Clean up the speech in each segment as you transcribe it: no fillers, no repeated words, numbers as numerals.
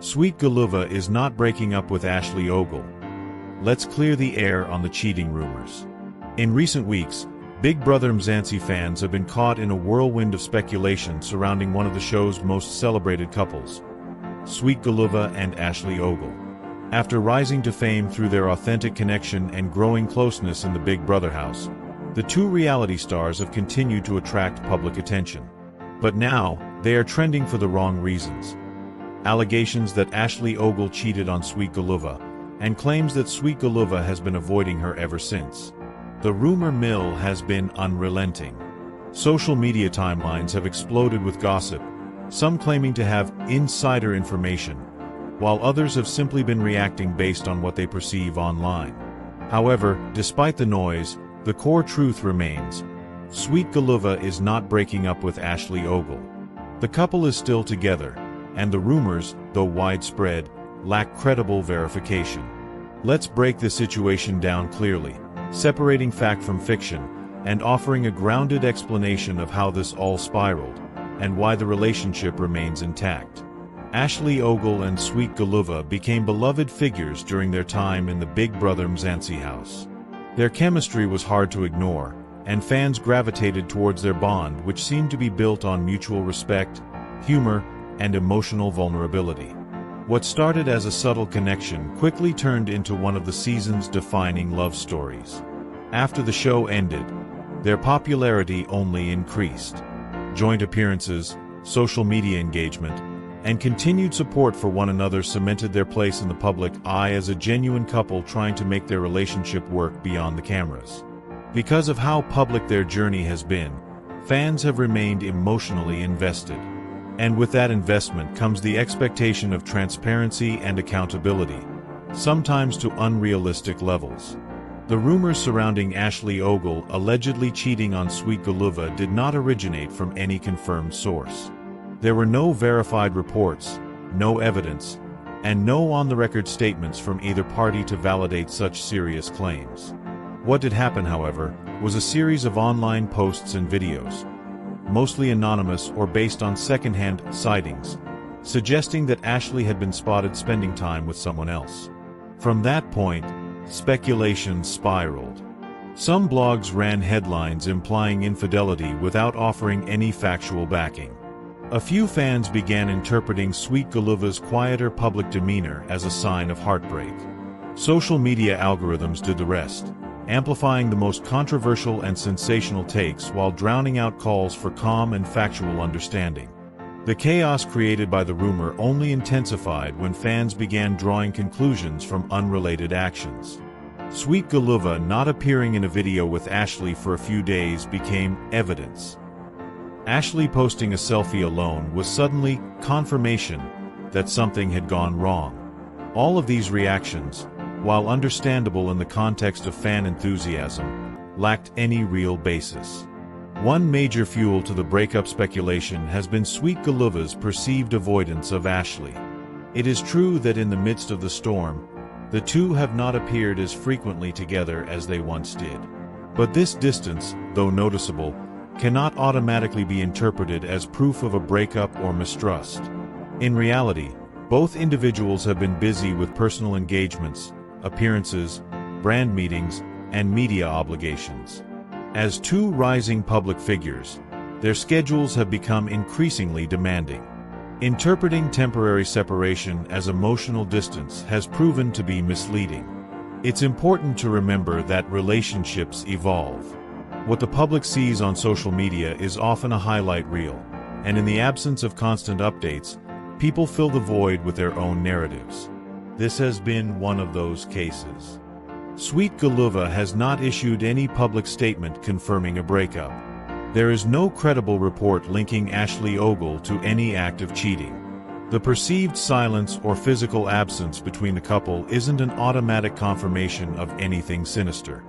Sweet Guluva is not breaking up with Ashley Ogle. Let's clear the air on the cheating rumors. In recent weeks, Big Brother Mzansi fans have been caught in a whirlwind of speculation surrounding one of the show's most celebrated couples, Sweet Guluva and Ashley Ogle. After rising to fame through their authentic connection and growing closeness in the Big Brother house, the two reality stars have continued to attract public attention. But now, they are trending for the wrong reasons. Allegations that Ashley Ogle cheated on Sweet Guluva, and claims that Sweet Guluva has been avoiding her ever since. The rumor mill has been unrelenting. Social media timelines have exploded with gossip, some claiming to have insider information, while others have simply been reacting based on what they perceive online. However, despite the noise, the core truth remains. Sweet Guluva is not breaking up with Ashley Ogle. The couple is still together, and the rumors, though widespread, lack credible verification. Let's break the situation down clearly, separating fact from fiction, and offering a grounded explanation of how this all spiraled, and why the relationship remains intact. Ashley Ogle and Sweet Guluva became beloved figures during their time in the Big Brother Mzansi house. Their chemistry was hard to ignore, and fans gravitated towards their bond, which seemed to be built on mutual respect, humor, and emotional vulnerability. What started as a subtle connection quickly turned into one of the season's defining love stories. After the show ended, their popularity only increased. Joint appearances, social media engagement, and continued support for one another cemented their place in the public eye as a genuine couple trying to make their relationship work beyond the cameras. Because of how public their journey has been, fans have remained emotionally invested. And with that investment comes the expectation of transparency and accountability, sometimes to unrealistic levels. The rumors surrounding Ashley Ogle allegedly cheating on Sweet Guluva did not originate from any confirmed source. There were no verified reports, no evidence, and no on-the-record statements from either party to validate such serious claims. What did happen, however, was a series of online posts and videos, mostly anonymous or based on second-hand sightings, suggesting that Ashley had been spotted spending time with someone else. From that point, speculation spiraled. Some blogs ran headlines implying infidelity without offering any factual backing. A few fans began interpreting Sweet Guluva's quieter public demeanor as a sign of heartbreak. Social media algorithms did the rest, amplifying the most controversial and sensational takes while drowning out calls for calm and factual understanding. The chaos created by the rumor only intensified when fans began drawing conclusions from unrelated actions. Sweet Guluva not appearing in a video with Ashley for a few days became evidence. Ashley posting a selfie alone was suddenly confirmation that something had gone wrong. All of these reactions, while understandable in the context of fan enthusiasm, lacked any real basis. One major fuel to the breakup speculation has been Sweet Guluva's perceived avoidance of Ashley. It is true that in the midst of the storm, the two have not appeared as frequently together as they once did. But this distance, though noticeable, cannot automatically be interpreted as proof of a breakup or mistrust. In reality, both individuals have been busy with personal engagements, appearances, brand meetings, and media obligations. As two rising public figures, their schedules have become increasingly demanding. Interpreting temporary separation as emotional distance has proven to be misleading. It's important to remember that relationships evolve. What the public sees on social media is often a highlight reel, and in the absence of constant updates, people fill the void with their own narratives. This has been one of those cases. Sweet Guluva has not issued any public statement confirming a breakup. There is no credible report linking Ashley Ogle to any act of cheating. The perceived silence or physical absence between the couple isn't an automatic confirmation of anything sinister.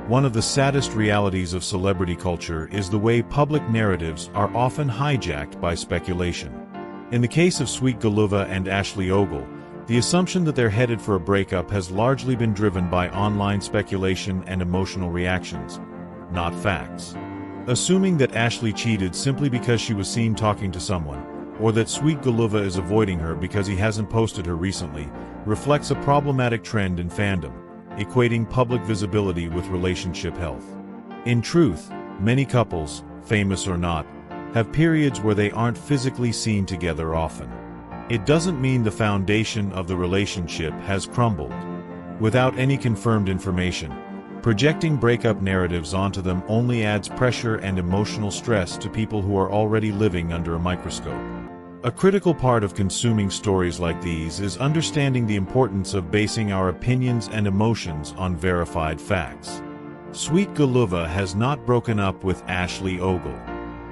One of the saddest realities of celebrity culture is the way public narratives are often hijacked by speculation. In the case of Sweet Guluva and Ashley Ogle, the assumption that they're headed for a breakup has largely been driven by online speculation and emotional reactions, not facts. Assuming that Ashley cheated simply because she was seen talking to someone, or that Sweet Guluva is avoiding her because he hasn't posted her recently, reflects a problematic trend in fandom, equating public visibility with relationship health. In truth, many couples, famous or not, have periods where they aren't physically seen together often. It doesn't mean the foundation of the relationship has crumbled. Without any confirmed information, projecting breakup narratives onto them only adds pressure and emotional stress to people who are already living under a microscope. A critical part of consuming stories like these is understanding the importance of basing our opinions and emotions on verified facts. Sweet Guluva has not broken up with Ashley Ogle.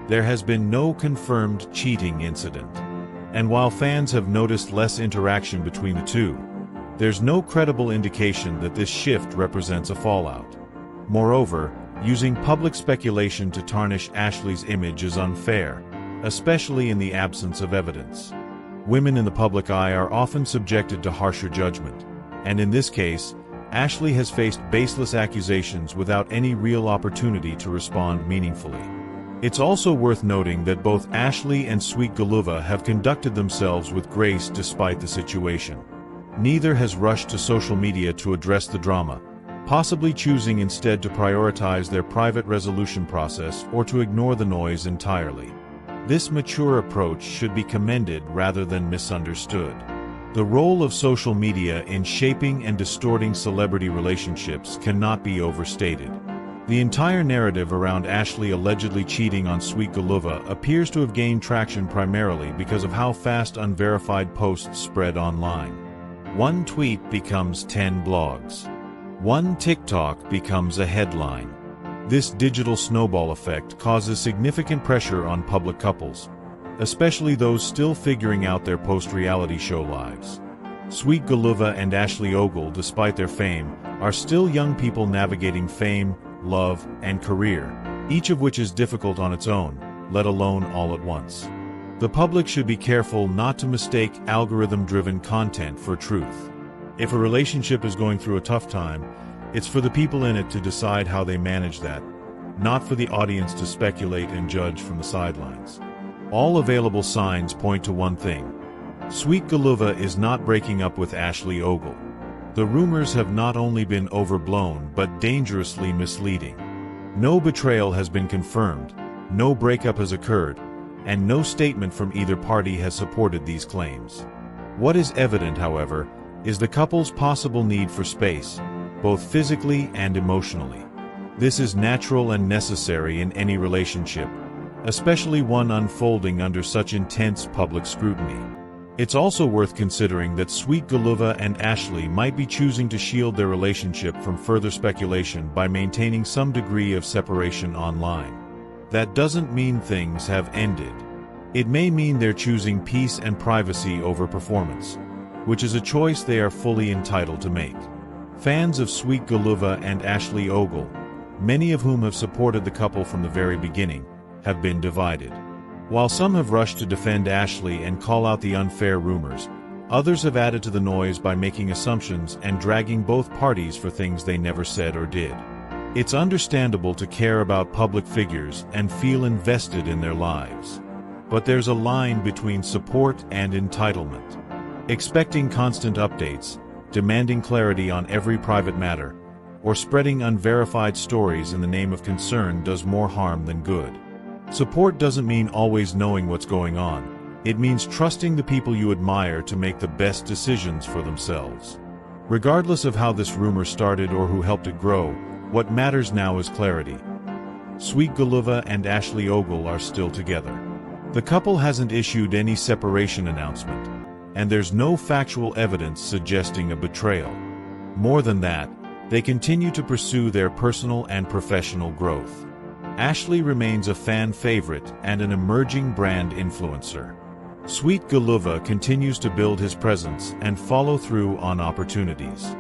There has been no confirmed cheating incident. And while fans have noticed less interaction between the two, there's no credible indication that this shift represents a fallout. Moreover, using public speculation to tarnish Ashley's image is unfair, especially in the absence of evidence. Women in the public eye are often subjected to harsher judgment, and in this case, Ashley has faced baseless accusations without any real opportunity to respond meaningfully. It's also worth noting that both Ashley and Sweet Guluva have conducted themselves with grace despite the situation. Neither has rushed to social media to address the drama, possibly choosing instead to prioritize their private resolution process or to ignore the noise entirely. This mature approach should be commended rather than misunderstood. The role of social media in shaping and distorting celebrity relationships cannot be overstated. The entire narrative around Ashley allegedly cheating on Sweet Guluva appears to have gained traction primarily because of how fast unverified posts spread online. One tweet becomes 10 blogs. One TikTok becomes a headline. This digital snowball effect causes significant pressure on public couples, especially those still figuring out their post-reality show lives. Sweet Guluva and Ashley Ogle, despite their fame, are still young people navigating fame, love, and career, each of which is difficult on its own, let alone all at once. The public should be careful not to mistake algorithm-driven content for truth. If a relationship is going through a tough time, it's for the people in it to decide how they manage that, not for the audience to speculate and judge from the sidelines. All available signs point to one thing. Sweet Guluva is not breaking up with Ashley Ogle. The rumors have not only been overblown but dangerously misleading. No betrayal has been confirmed, no breakup has occurred, and no statement from either party has supported these claims. What is evident, however, is the couple's possible need for space, both physically and emotionally. This is natural and necessary in any relationship, especially one unfolding under such intense public scrutiny. It's also worth considering that Sweet Guluva and Ashley might be choosing to shield their relationship from further speculation by maintaining some degree of separation online. That doesn't mean things have ended. It may mean they're choosing peace and privacy over performance, which is a choice they are fully entitled to make. Fans of Sweet Guluva and Ashley Ogle, many of whom have supported the couple from the very beginning, have been divided. While some have rushed to defend Ashley and call out the unfair rumors, others have added to the noise by making assumptions and dragging both parties for things they never said or did. It's understandable to care about public figures and feel invested in their lives. But there's a line between support and entitlement. Expecting constant updates, demanding clarity on every private matter, or spreading unverified stories in the name of concern does more harm than good. Support doesn't mean always knowing what's going on. It means trusting the people you admire to make the best decisions for themselves. Regardless of how this rumor started or who helped it grow, what matters now is clarity. Sweet Guluva and Ashley Ogle are still together. The couple hasn't issued any separation announcement, and there's no factual evidence suggesting a betrayal. More than that, they continue to pursue their personal and professional growth. Ashley remains a fan favorite and an emerging brand influencer. Sweet Guluva continues to build his presence and follow through on opportunities.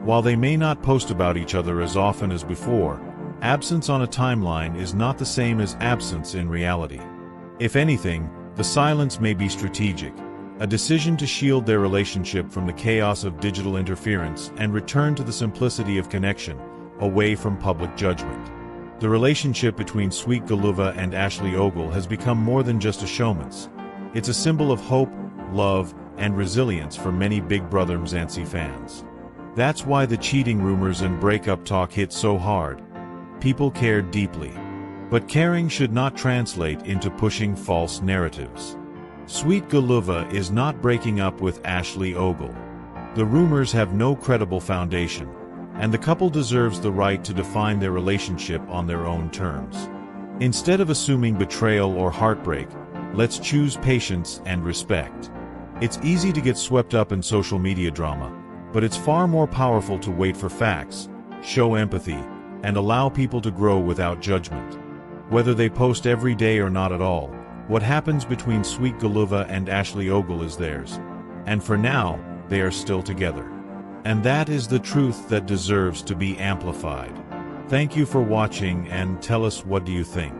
While they may not post about each other as often as before, absence on a timeline is not the same as absence in reality. If anything, the silence may be strategic, a decision to shield their relationship from the chaos of digital interference and return to the simplicity of connection, away from public judgment. The relationship between Sweet Guluva and Ashley Ogle has become more than just a showman's. It's a symbol of hope, love, and resilience for many Big Brother Mzansi fans. That's why the cheating rumors and breakup talk hit so hard. People cared deeply. But caring should not translate into pushing false narratives. Sweet Guluva is not breaking up with Ogle. The rumors have no credible foundation, and the couple deserves the right to define their relationship on their own terms. Instead of assuming betrayal or heartbreak, let's choose patience and respect. It's easy to get swept up in social media drama, but it's far more powerful to wait for facts, show empathy, and allow people to grow without judgment. Whether they post every day or not at all, what happens between Sweet Guluva and Ogle is theirs. And for now, they are still together. And that is the truth that deserves to be amplified. Thank you for watching, and tell us, what do you think?